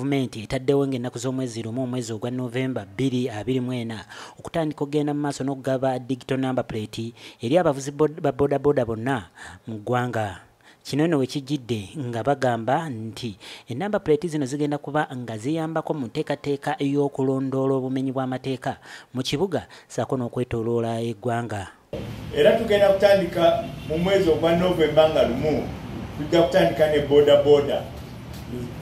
gavumenti etaddewo ng'ennaku z'omwezi lumu omwezi ogwa Novemba 2024 okutandika okugenda mu maaso n'okugaba digital number plate eri abavuzi ba bodaboda bonna mu ggwanga. Kino nno we kijjidde nga bagamba nti enamba plate zino zigenda kuba nga ziyambako mu nteekateeka ey'okulondoola obumenyi bw'amateeka mu kibuga ssaako n'okwetooloola eggwanga. Era tugenda kutandika mu mwezi ogwa Novemba nga lumu tujja kutandika ne bodaboda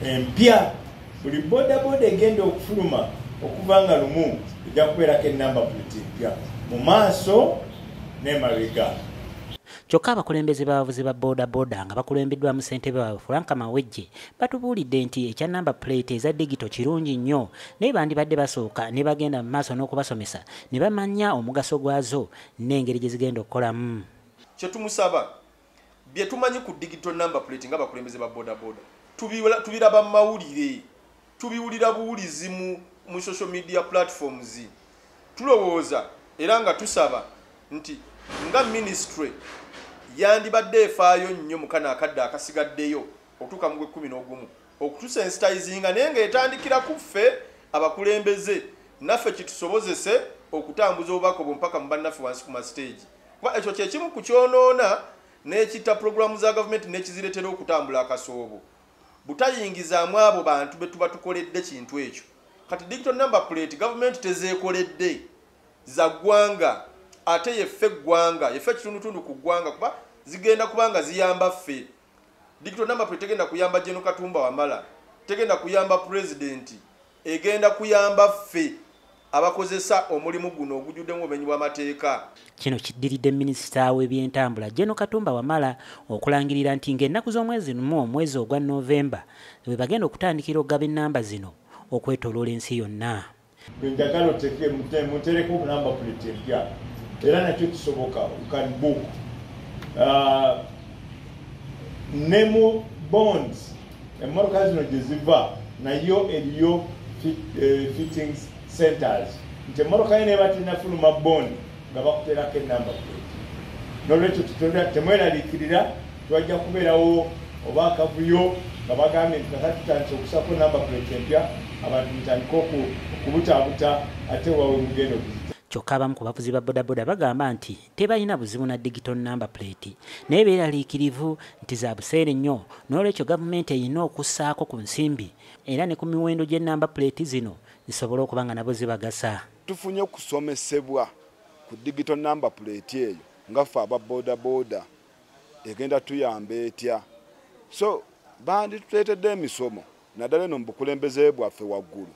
empya. Buli bodaboda egenda okufuluma okuva nga lumu ejja kubeerako enamba plate empya mu maaso n'emabega. Kyokka abakulembeze b'abavuzi ba bodaboda nga bakulembeddwamu ssentebe waabwe Frank Mawejje batubuulidde nti ekya namba plate eza digito kirungi nnyo naye bandibadde basooka ne bagenda mu maaso n'okubasomesa ne bamanya omugaso gwazo n'engeri gye zigenda okukolamu. Kye tumusaba bye tumanyi ku digital number plate nga bakulembeze ba bodaboda tubiraba mu mawulire, tubiwulira buwulizi mu social media platforms. Tulowooza era nga tusaba nti nga ministry yandibadde efaayo nnyo mu kana akadde akasigaddeyo okutuuka mu 11 okutusensitizinga naye ng'etandikira ku ffe abakulembeze naffe kitusobozese okutambuza obubaka obwo mpaka mu bannaffe wansi ku masiteegi. Kuba ekyo kye kimu ku kyonoona n'ekitta pulogulaamu za gavumenti n'ekizireetera okutambula akasoobo. Butayingizaamu abo bantu be tuba tukoledde kintu ekyo. Kati digital number plate gavumenti tezeekoledde za ggwanga ate yeffe ggwanga yeffe kitundutundu ku ggwanga kuba zigenda kubanga ziyamba ffe. Digital number plate tegenda kuyamba General Katumba Wamala, tegenda kuyamba president, egenda kuyamba ffe abakozesa omulimu guno ogujjuddemu obumenyi bw'amateeka. Kino kiddiridde minisita w'ebyentambula General Katumba Wamala okulangirira nti ng'ennaku z'omwezi lumu omwezi ogwa Novemba bwe bagenda okutandikira okugaba ennamba zino okwetooloola ensi yonna. Njagala oteeke mutereko namba plate empya era nakyo kisoboka can book ne mu bonds emmotoka zino gye ziva nayo eriyo fittings centers nti emmotoka yo neeba tinafuluma bond nga bakuteerako enamba plate. N'olwekyo temweraliikirira twajja kubeerawo oba akavuyo nga bagambye nti nakati tutandise okusako namba plate empya abantu mutandika okubutaabuta ate wawe mugenda okuzita. Kyokka abamu ku bavuzi ba bodaboda bagamba nti tebalina buzibu na digital number plate naye beeraliikirivu nti za buseere nnyo n'olwekyo gavumenti erina okussaako ku nsimbi era ne ku miwendo gy'ennamba plate zino zisobole okuba nga nabo zibagasa. Tufunye okusomesebwa ku digital number plate eyo nga ffe aba bodaboda egenda tuyamba etya. So bandituleetedde emisomo naddala eno mu bukulembeze bwaffe waggulu.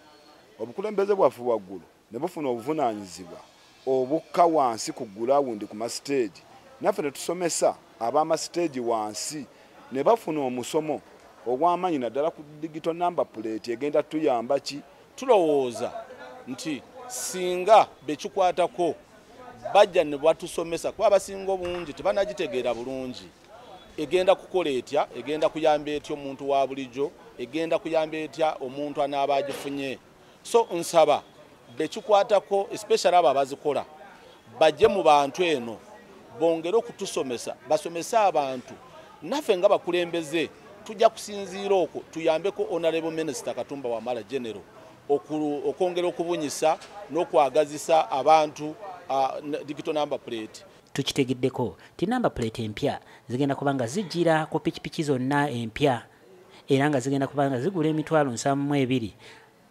Obukulembeze bwaffe waggulu ne bufuna obuvunaanyizibwa obukka wansi ku gulawundi ku masiteegi. Naffe ne tusomesa ab'amasiteegi wansi ne bafuna omusomo ogw'amaanyi naddala ku digital number plate egenda tuyamba ki. Tulowooza nti singa bekikwatako bajja ne batusomesa kuba abasinga obungi tebanagitegeera bulungi egenda kukola etya, egenda kuyamba etya omuntu wa bulijjo, egenda kuyamba etya omuntu anaaba agifunye. So nsaba bekikwatako especially abo abazikola bajje mu bantu eno bongere okutusomesa basomesa abantu naffe nga bakulembeze tujja kusinziira okwo tuyambeko Honorable Minister Katumba Wamala General okwongera okubunyisa n'okwagazisa abantu digital number plate. Tukitegeddeko ti namba plate empya zigenda kuba nga zijjira ku pikipiki zonna empya era nga zigenda kuba nga zigula $72,000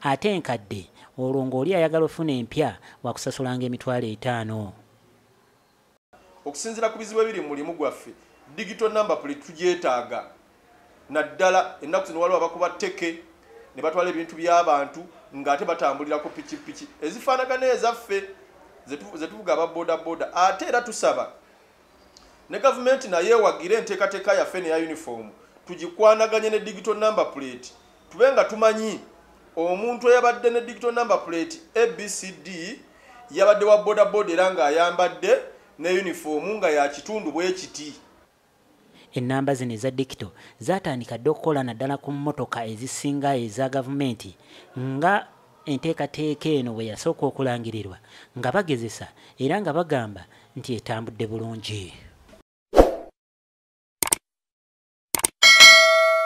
ate enkadde olwo ng'oli ayagala ofuna empya wakusasulanga $5,000. Okusinziira ku bizibu ebiri mu mulimu gwaffe digital number plate tugyetaaga naddala ennaku zino waliwo abakuba tteke ne batwala ebintu by'abantu ng'ate batambulira ku pikipiki ezifaanagana ezaffe ze tuvuga aba bodaboda. Ate era tusaba ne gavumenti naye ewagire enteekateeka yaffe neya uniform tugikwanaganye ne digital number plate tube nga tumanyi omuntu eyabadde ne digital number plate ABCD yabadde wa bodaboda era ng'ayambadde ne uniform nga ya kitundu bwe kiti. Ennamba zino eza digital zatandika dde okukola naddala ku mmotoka ezisinga eza gavumenti nga enteekateeka eno bwe yasooka okulangirirwa nga bagezesa era nga bagamba nti etambudde bulungi.